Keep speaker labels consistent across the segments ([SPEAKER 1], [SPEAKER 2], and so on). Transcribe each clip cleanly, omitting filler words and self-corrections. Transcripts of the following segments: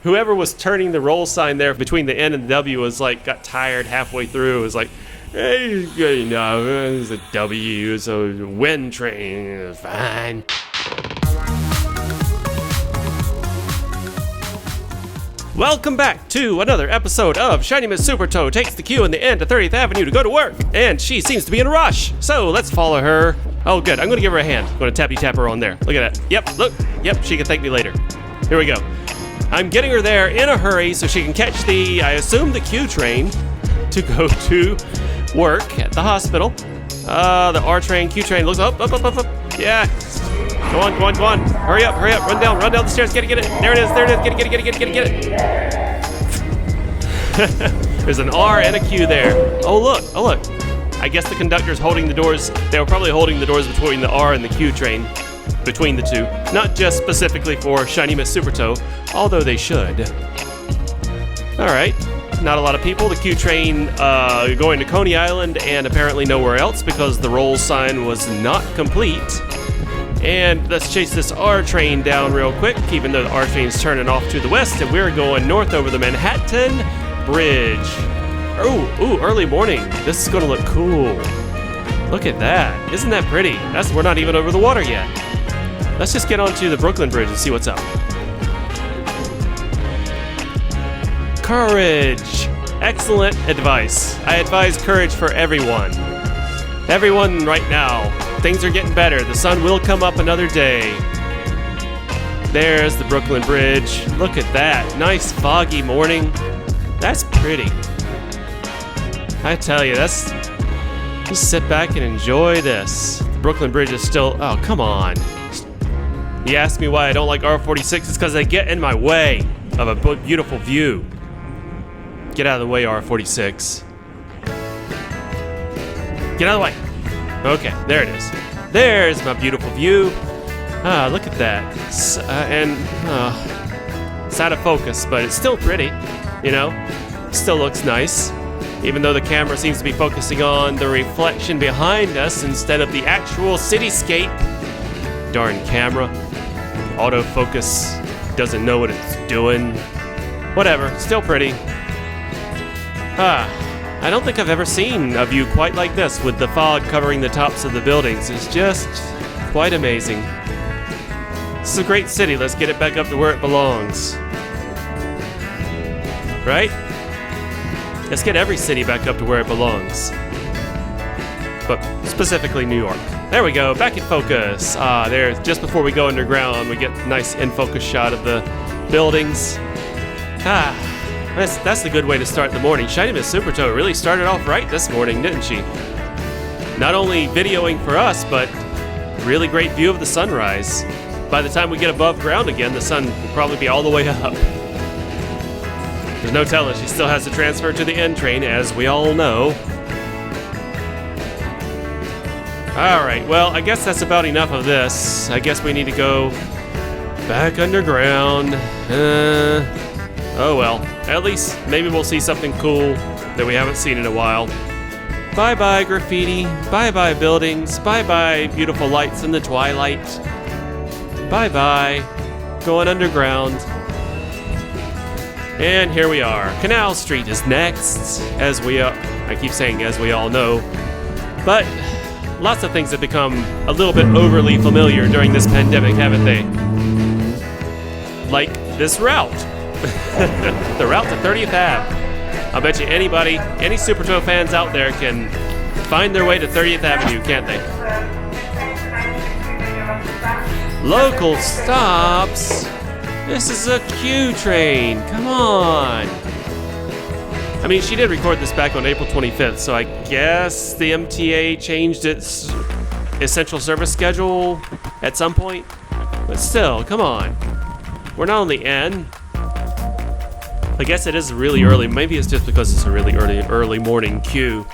[SPEAKER 1] whoever was turning the roll sign there between the N and the W was like, got tired halfway through. It was like, hey, you know, it's a W, so wind train is fine. Welcome back to another episode of Shiny Miss Suprtoe takes the Q in the N to 30th Avenue to go to work, and she seems to be in a rush, so let's follow her. Oh, good. I'm going to give her a hand. I'm going to tappy tap her on there. Look at that. Yep, look. Yep, she can thank me later. Here we go. I'm getting her there in a hurry so she can catch the, I assume, the Q train to go to work at the hospital. The R train, Q train looks up. Yeah. Go on. Hurry up. Run down the stairs. Get it. There it is. Get it. There's an R and a Q there. Oh, look. I guess the conductor's holding the doors. They were probably holding the doors between the R and the Q train, between the two. Not just specifically for Shiny Miss Suprtoe, although they should. All right. Not a lot of people. The Q train going to Coney Island and apparently nowhere else because the roll sign was not complete. And let's chase this R train down real quick, even though the R train's turning off to the west, and we're going north over the Manhattan Bridge. Ooh, early morning. This is gonna look cool. Look at that. Isn't that pretty? We're not even over the water yet. Let's just get onto the Brooklyn Bridge and see what's up. Courage. Excellent advice. I advise courage for everyone. Everyone right now. Things are getting better. The sun will come up another day. There's the Brooklyn Bridge. Look at that. Nice foggy morning. That's pretty. I tell you, just sit back and enjoy this. The Brooklyn Bridge is still, oh, come on. You ask me why I don't like R46, it's because they get in my way of a beautiful view. Get out of the way, R46. Get out of the way. Okay, there it is. There's my beautiful view. Look at that. It's out of focus, but it's still pretty, you know? Still looks nice, even though the camera seems to be focusing on the reflection behind us instead of the actual cityscape. Darn camera. Autofocus doesn't know what it's doing. Whatever, still pretty. I don't think I've ever seen a view quite like this with the fog covering the tops of the buildings. It's just quite amazing. This is a great city. Let's get it back up to where it belongs. Right? Let's get every city back up to where it belongs. But specifically New York. There we go, back in focus. There, just before we go underground, we get a nice in-focus shot of the buildings. That's the good way to start the morning. Shiny Miss Suprtoe really started off right this morning, didn't she? Not only videoing for us, but really great view of the sunrise. By the time we get above ground again, the sun will probably be all the way up. There's no telling, she still has to transfer to the N train, as we all know. Alright, well, I guess that's about enough of this. I guess we need to go back underground. Oh well, at least maybe we'll see something cool that we haven't seen in a while. Bye-bye graffiti, bye-bye buildings, bye-bye beautiful lights in the twilight. Bye-bye, going underground. And here we are. Canal Street is next, I keep saying as we all know, but lots of things have become a little bit overly familiar during this pandemic, haven't they? Like this route. The route to 30th Ave. I'll bet you any Suprtoe fans out there can find their way to 30th Avenue, can't they? Local stops. This is a Q train. Come on. I mean, she did record this back on April 25th, so I guess the MTA changed its essential service schedule at some point. But still, come on. We're not on the N. I guess it is really early. Maybe it's just because it's a really early morning queue.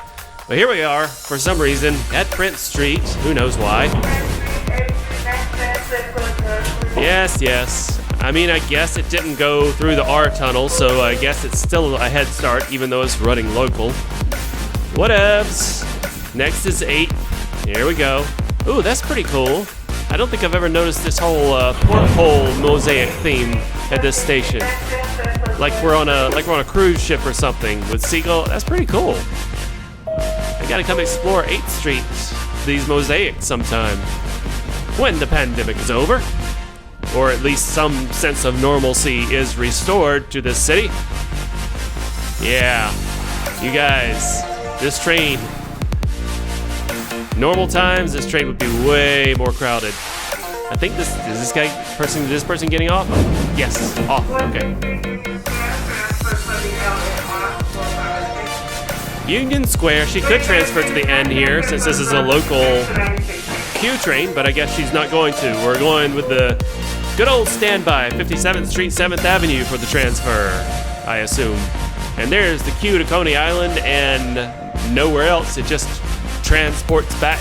[SPEAKER 1] But here we are, for some reason, at Prince Street. Who knows why? Yes. I mean, I guess it didn't go through the R tunnel, so I guess it's still a head start, even though it's running local. Whatevs. Next is 8. Here we go. Ooh, that's pretty cool. I don't think I've ever noticed this whole porthole mosaic theme at this station. Like we're on a cruise ship or something with seagull. That's pretty cool. I gotta come explore 8th Street, these mosaics sometime. When the pandemic is over. Or at least some sense of normalcy is restored to this city. Yeah, you guys, this train. Normal times, this train would be way more crowded. I think this person getting off? Yes, off. Okay. Union Square. She could transfer to the end here since this is a local Q train, but I guess she's not going to. We're going with the good old standby, 57th Street, 7th Avenue for the transfer, I assume. And there's the Q to Coney Island and nowhere else. It just transports back.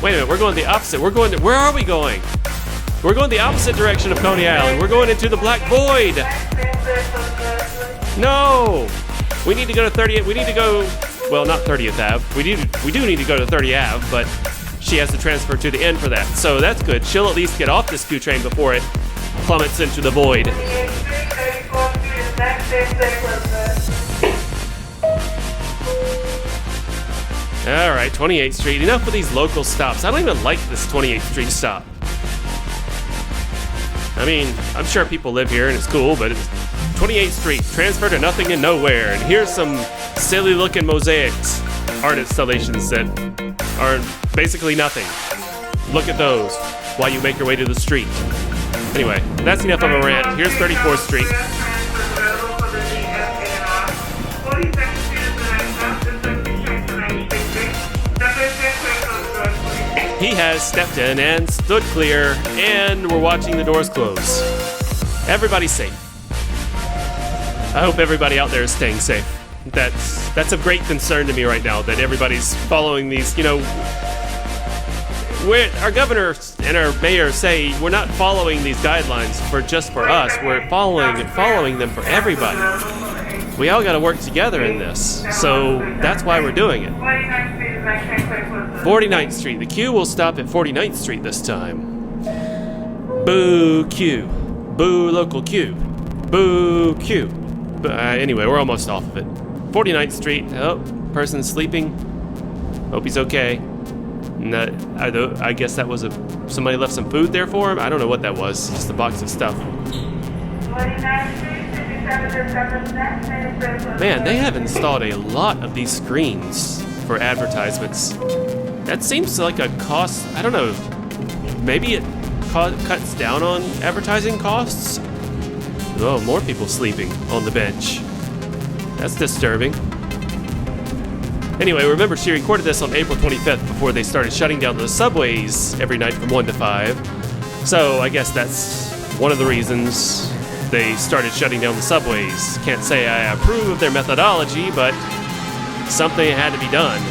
[SPEAKER 1] Wait a minute, we're going the opposite. Where are we going? We're going the opposite direction of Coney Island. We're going into the Black Void. No! We need to go to 30th. We need to go, well, not 30th Ave. We do need to go to 30th Ave, but she has to transfer to the end for that. So that's good. She'll at least get off this Q train before it plummets into the void. All right, 28th Street. Enough with these local stops. I don't even like this 28th Street stop. I mean, I'm sure people live here and it's cool, but it's 28th Street, transfer to nothing and nowhere. And here's some silly looking mosaics, art installations that are basically nothing. Look at those while you make your way to the street. Anyway, that's enough of a rant. Here's 34th Street. He has stepped in and stood clear, and we're watching the doors close. Everybody's safe. I hope everybody out there is staying safe. That's of great concern to me right now, that everybody's following these, our governor and our mayor say we're not following these guidelines just for us. We're following them for everybody. We all got to work together in this, so that's why we're doing it. 49th Street. The Q will stop at 49th Street this time. Boo Q. Boo local Q. Boo Q. Anyway, we're almost off of it. 49th Street. Oh, person sleeping. Hope he's okay. I guess that was somebody left some food there for him. I don't know what that was. Just a box of stuff. Man, they have installed a lot of these screens for advertisements. That seems like a cost. I don't know. Maybe it cuts down on advertising costs. Oh, more people sleeping on the bench. That's disturbing. Anyway, remember she recorded this on April 25th before they started shutting down the subways every night from 1 to 5. So I guess that's one of the reasons they started shutting down the subways. Can't say I approve of their methodology, but something had to be done.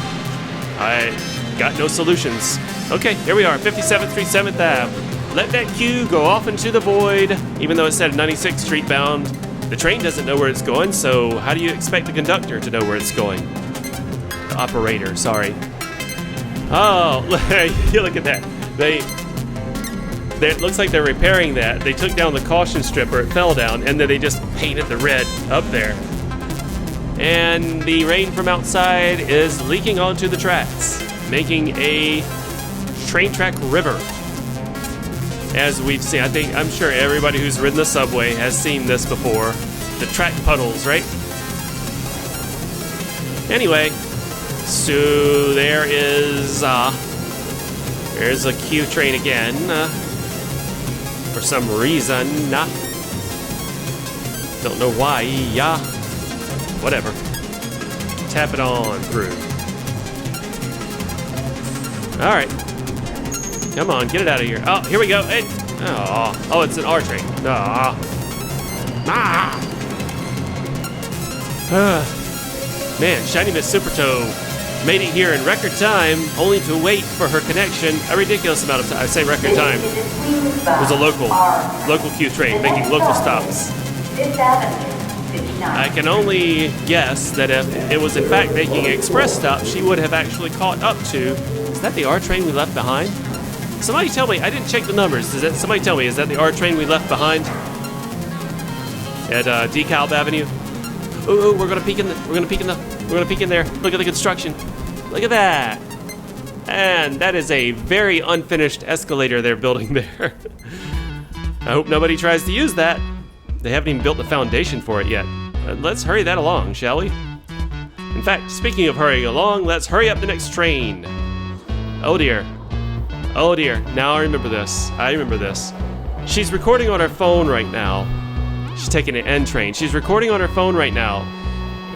[SPEAKER 1] I got no solutions. Okay, here we are, 57th Street, 7th Ave. Let that Q go off into the void, even though it said 96th Street bound. The train doesn't know where it's going, so how do you expect the conductor to know where it's going? The operator, sorry. Oh, you look at that. It looks like they're repairing that. They took down the caution strip, or it fell down, and then they just painted the red up there. And the rain from outside is leaking onto the tracks, making a train track river. As we've seen, I'm sure everybody who's ridden the subway has seen this before. The track puddles, right? Anyway, so there's a Q train again. For some reason, don't know why. Whatever. Tap it on through. All right. Come on, get it out of here. Oh, here we go. Hey. Oh, it's an R train. Man, Shiny Miss Suprtoe made it here in record time, only to wait for her connection a ridiculous amount of time. I say record time. It was a local Q train making local stops. I can only guess that if it was in fact making an express stop, she would have actually caught up to Is that the R train we left behind? Somebody tell me. I didn't check the numbers. Somebody tell me, is that the R train we left behind at DeKalb Avenue? Ooh, we're gonna peek in there. Look at the construction. Look at that. And that is a very unfinished escalator they're building there. I hope nobody tries to use that. They haven't even built the foundation for it yet. Let's hurry that along, shall we? In fact, speaking of hurrying along, let's hurry up the next train. Oh dear. Oh dear. Now I remember this. She's recording on her phone right now. She's taking an N train. She's recording on her phone right now.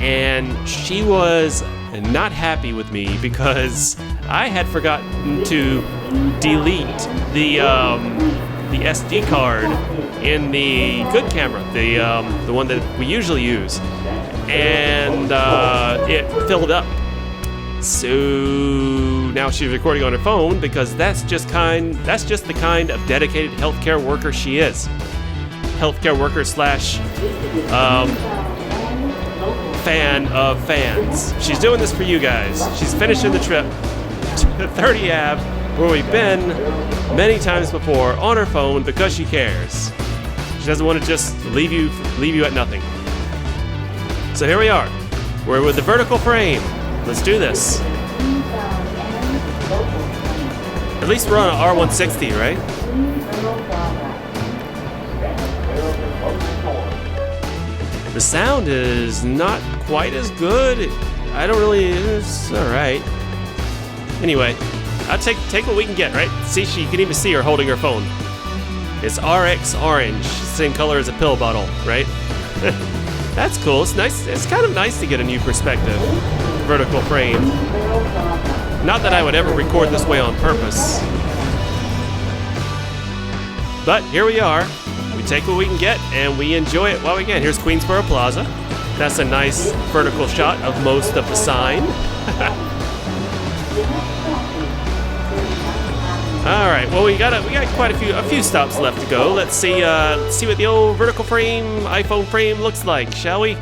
[SPEAKER 1] And she was not happy with me because I had forgotten to delete the SD card in the good camera, the one that we usually use, and it filled up. So now she's recording on her phone because that's just the kind of dedicated healthcare worker she is. Healthcare worker slash fan of fans. She's doing this for you guys. She's finishing the trip to 30 Ave, where we've been many times before, on her phone because she cares. She doesn't want to just leave you at nothing. So here we are. We're with the vertical frame. Let's do this. At least we're on an R160, right? The sound is not quite as good. It's all right. Anyway, I'll take what we can get, right? See, you can even see her holding her phone. It's RX orange, same color as a pill bottle, right? That's cool. It's nice. It's kind of nice to get a new perspective. Vertical frame. Not that I would ever record this way on purpose. But here we are. We take what we can get and we enjoy it while we can. Here's Queensboro Plaza. That's a nice vertical shot of most of the sign. All right. Well, we got quite a few stops left to go. Let's see what the old vertical frame iPhone frame looks like, shall we?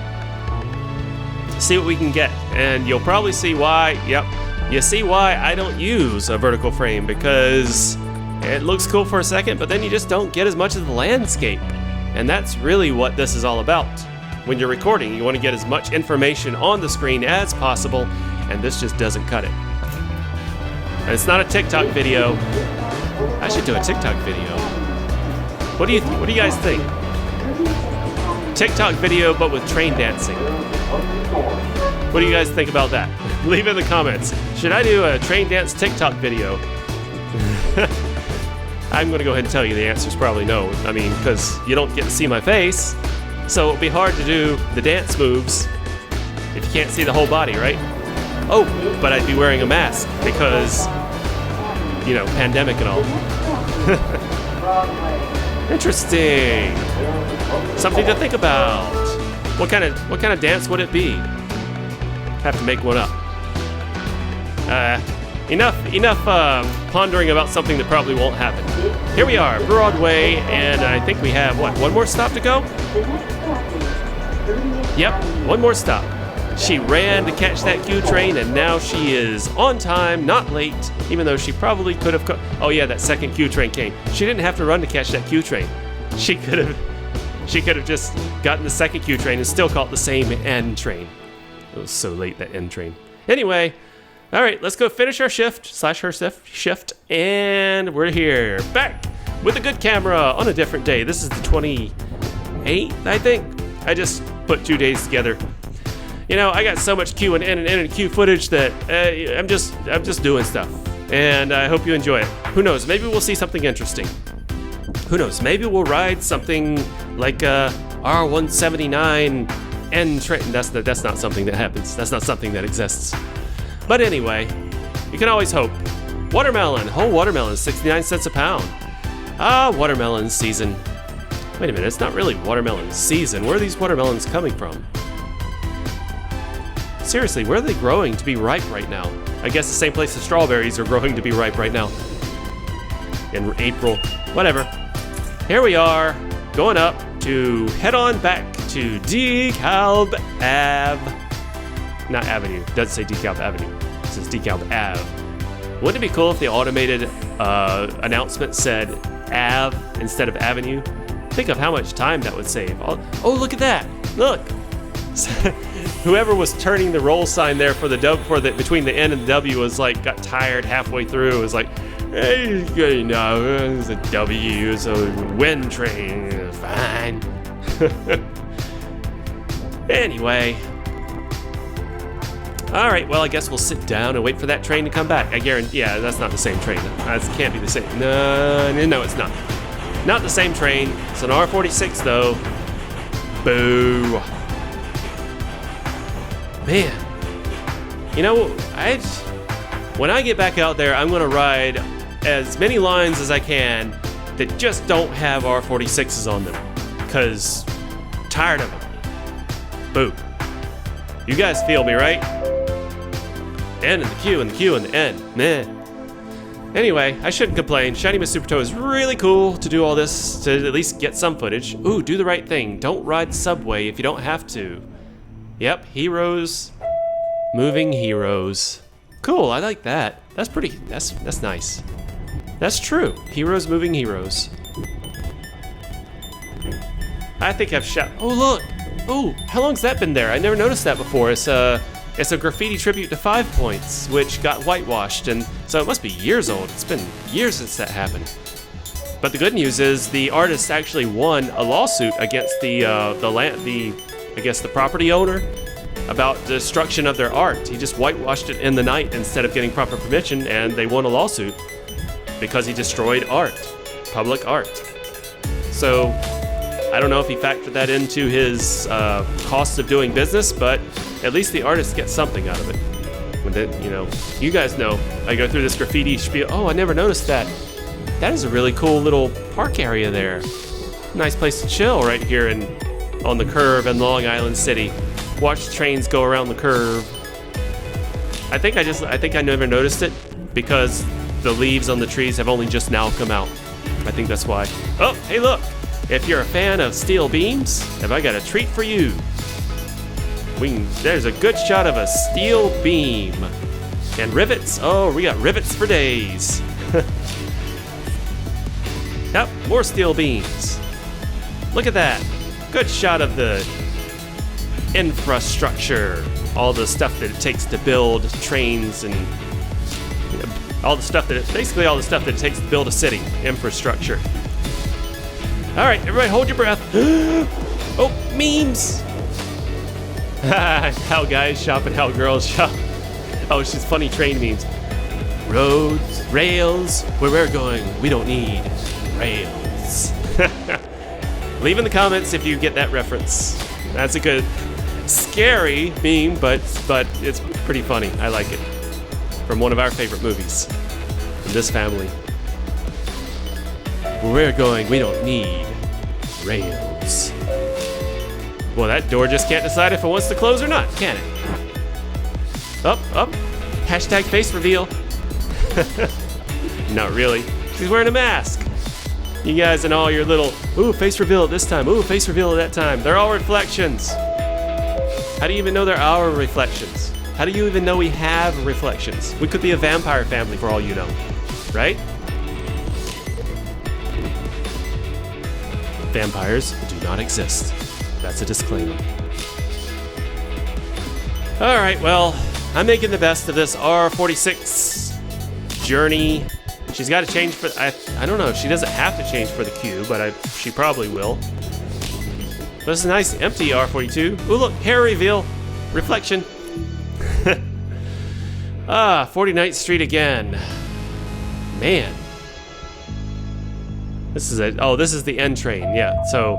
[SPEAKER 1] See what we can get, and you'll probably see why. Yep, you see why I don't use a vertical frame, because it looks cool for a second, but then you just don't get as much of the landscape, and that's really what this is all about. When you're recording, you want to get as much information on the screen as possible, and this just doesn't cut it. And it's not a TikTok video. I should do a TikTok video. What do you guys think? TikTok video, but with train dancing. What do you guys think about that? Leave it in the comments. Should I do a train dance TikTok video? I'm going to go ahead and tell you the answer is probably no. I mean, because you don't get to see my face, so it'll be hard to do the dance moves if you can't see the whole body, right? Oh, but I'd be wearing a mask because, you know, pandemic and all. Interesting. Something to think about. What kind of dance would it be? Have to make one up. Enough pondering about something that probably won't happen. Here we are, Broadway, and I think we have, one more stop to go? Yep, one more stop. She ran to catch that Q train, and now she is on time, not late, even though she probably could have... Oh yeah, that second Q train came. She didn't have to run to catch that Q train. She could have just gotten the second Q train and still caught the same N train. It was so late, that N train. Anyway, all right, let's go finish our her shift, and we're here, back with a good camera on a different day. This is the 28th, I think. I just put 2 days together. You know, I got so much Q and N and Q footage that I'm just doing stuff, and I hope you enjoy it. Who knows? Maybe we'll see something interesting. Who knows? Maybe we'll ride something like R179 N train. That's not something that happens. That's not something that exists. But anyway, you can always hope. Watermelon, whole watermelon, 69 cents a pound. Watermelon season. Wait a minute, it's not really watermelon season. Where are these watermelons coming from? Seriously, where are they growing to be ripe right now? I guess the same place the strawberries are growing to be ripe right now. In April, whatever. Here we are, going up to head on back to DeKalb Ave. Not Avenue, it doesn't say DeKalb Avenue. It says DeKalb Ave. Wouldn't it be cool if the automated announcement said Ave instead of Avenue? Think of how much time that would save. Oh, look at that! Look, whoever was turning the roll sign there for the between the N and the W was like got tired halfway through. It was like, hey, you know, it's a W, it's a wind train, it's fine. Anyway. All right, well, I guess we'll sit down and wait for that train to come back. I guarantee, yeah, that's not the same train. That can't be the same. No, it's not. Not the same train. It's an R46, though. Boo. Man. You know, when I get back out there, I'm going to ride as many lines as I can that just don't have R46s on them. Because I'm tired of them. Boo. You guys feel me, right? N and the Q and the Q and the N. Meh. Anyway, I shouldn't complain. Shiny Miss Suprtoe is really cool to do all this, to at least get some footage. Ooh, do the right thing. Don't ride subway if you don't have to. Yep, heroes. Moving heroes. Cool, I like that. That's nice. That's true. Heroes moving heroes. I think I've shot. Oh, look. Oh, how long's that been there? I never noticed that before. It's a graffiti tribute to 5 Points, which got whitewashed, and so it must be years old. It's been years since that happened. But the good news is the artist actually won a lawsuit against the property owner about destruction of their art. He just whitewashed it in the night instead of getting proper permission, and they won a lawsuit because he destroyed art, public art. So I don't know if he factored that into his cost of doing business, but at least the artist gets something out of it. When you guys know, I go through this graffiti spiel. Oh, I never noticed that. That is a really cool little park area there. Nice place to chill right here on the curve in Long Island City. Watch trains go around the curve. I think I never noticed it because the leaves on the trees have only just now come out. I think that's why. Oh, hey, look. If you're a fan of steel beams, have I got a treat for you. There's a good shot of a steel beam. And rivets. Oh, we got rivets for days. Yep, more steel beams. Look at that. Good shot of the infrastructure. All the stuff that it takes to build trains and all the stuff that it takes to build a city. Infrastructure. All right, everybody hold your breath. Oh, memes. How guys shop and how girls shop. Oh, it's just funny train memes. Roads, rails, where we're going, we don't need rails. Leave in the comments if you get that reference. That's a good, scary meme, but it's pretty funny. I like it. From one of our favorite movies. From this family. Where we're going, we don't need rails. Well, that door just can't decide if it wants to close or not, can it? Up. Hashtag face reveal. Not really. She's wearing a mask. You guys and all your little, ooh, face reveal at this time, ooh, face reveal at that time. They're all reflections. How do you even know they're our reflections? How do you even know we have reflections? We could be a vampire family for all you know, right? Vampires do not exist. That's a disclaimer. All right, well, I'm making the best of this R46 journey. She's got to change for, I don't know, she doesn't have to change for the Q, but she probably will. But this is a nice empty R42. Ooh, look, hair reveal, reflection. 49th Street again. Man. This is the N train, yeah. So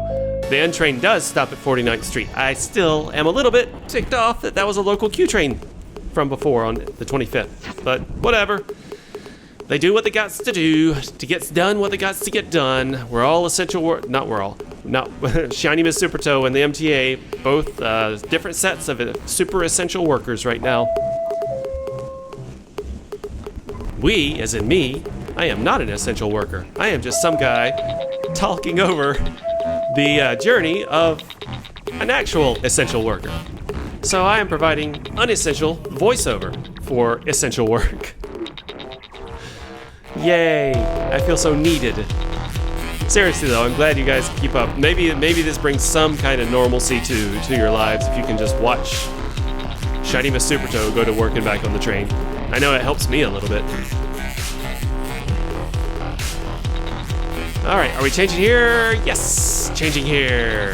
[SPEAKER 1] the N train does stop at 49th Street. I still am a little bit ticked off that was a local Q train from before on the 25th, but whatever. They do what they got to do to get done what they got to get done. We're all essential work. Not Shiny Miss Suprtoe and the MTA, both different sets of super essential workers right now. We, as in me, I am not an essential worker. I am just some guy talking over the journey of an actual essential worker. So I am providing unessential voiceover for essential work. Yay! I feel so needed. Seriously though, I'm glad you guys keep up. Maybe this brings some kind of normalcy to your lives if you can just watch Shiny Miss Suprtoe go to work and back on the train. I know it helps me a little bit. Alright, are we changing here? Yes! Changing here.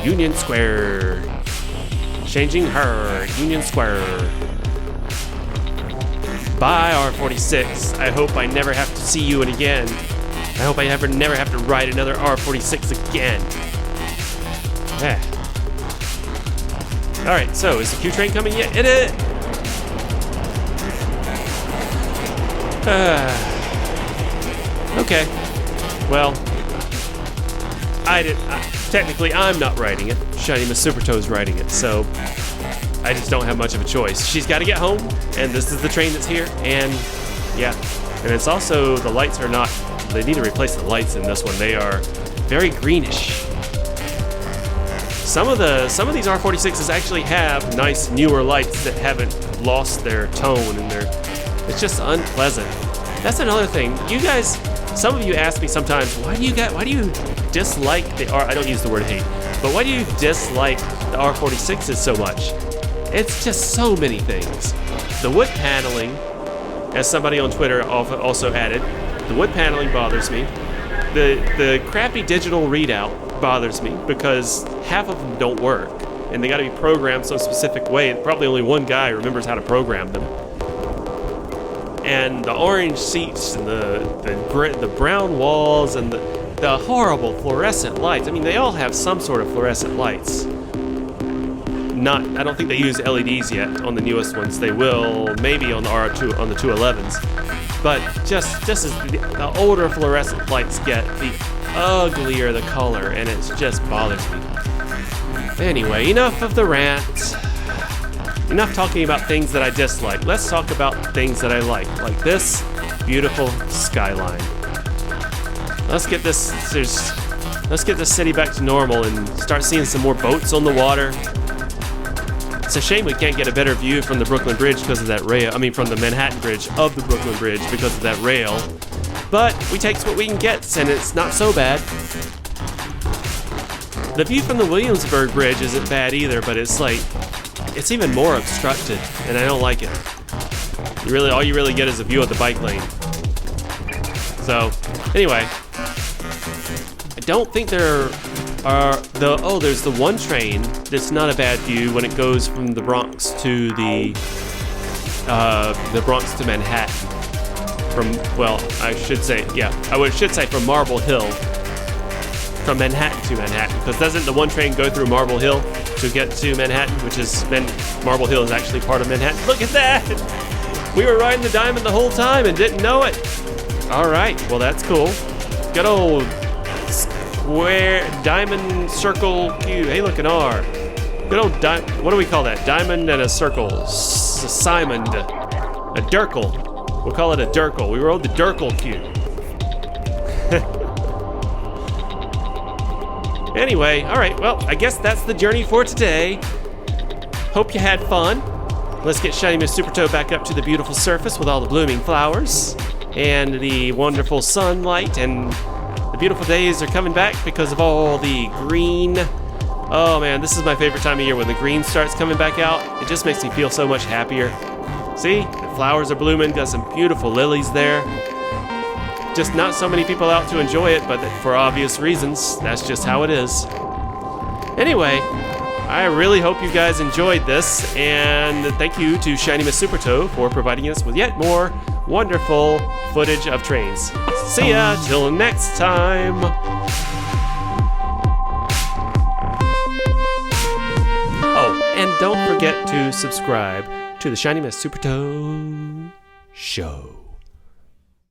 [SPEAKER 1] Union Square. Changing her. Union Square. Bye, R46. I hope I never have to see you again. I hope I never have to ride another R46 again. Yeah. Alright, so is the Q train coming yet? It is! Okay. Well, technically I'm not riding it. Shiny Miss Suprtoe's riding it, so I just don't have much of a choice. She's got to get home, and this is the train that's here, and yeah. And it's also, the lights are not, they need to replace the lights in this one. They are very greenish. Some of these R46s actually have nice newer lights that haven't lost their tone, and it's just unpleasant. That's another thing. You guys, some of you ask me sometimes, why do you dislike the I don't use the word hate, but why do you dislike the R46s so much? It's just so many things. The wood paneling, as somebody on Twitter also added, the wood paneling bothers me. The crappy digital readout bothers me because half of them don't work, and they got to be programmed some specific way. Probably only one guy remembers how to program them. And the orange seats and the brown walls and the horrible fluorescent lights. I mean, they all have some sort of fluorescent lights. I don't think they use LEDs yet on the newest ones. They will maybe on the R2 on the 211s. But just as the older fluorescent lights get, the uglier the color, and it just bothers me. Anyway, enough of the rant. Enough talking about things that I dislike. Let's talk about things that I like this beautiful skyline. Let's get this city back to normal and start seeing some more boats on the water. It's a shame we can't get a better view from the Brooklyn Bridge because of that rail. I mean, from the Manhattan Bridge of the Brooklyn Bridge because of that rail. But we take what we can get, and it's not so bad. The view from the Williamsburg Bridge isn't bad either, but it's even more obstructed, and I don't like it. All you really get is a view of the bike lane. So, anyway, I don't think there are there's the one train that's not a bad view when it goes from the Bronx to the Bronx to Manhattan. I should say from Marble Hill. From Manhattan to Manhattan, because doesn't the one train go through Marble Hill to get to Manhattan, which is Marble Hill is actually part of Manhattan. Look at that! We were riding the Diamond the whole time and didn't know it. All right, well that's cool. Good old square Diamond Circle Q. Hey, look, an R. Good old what do we call that? Diamond and a circle. Simon. A Dircle. We'll call it a Dircle. We rode the Dircle Q. Anyway, alright, well, I guess that's the journey for today. Hope you had fun. Let's get Shiny Miss Suprtoe back up to the beautiful surface with all the blooming flowers and the wonderful sunlight, and the beautiful days are coming back because of all the green. Oh man, this is my favorite time of year when the green starts coming back out. It just makes me feel so much happier. See, the flowers are blooming, got some beautiful lilies there. Just not so many people out to enjoy it, but for obvious reasons, that's just how it is. Anyway, I really hope you guys enjoyed this, and thank you to Shiny Miss Suprtoe for providing us with yet more wonderful footage of trains. See ya till next time. Oh, and don't forget to subscribe to the Shiny Miss Suprtoe Show.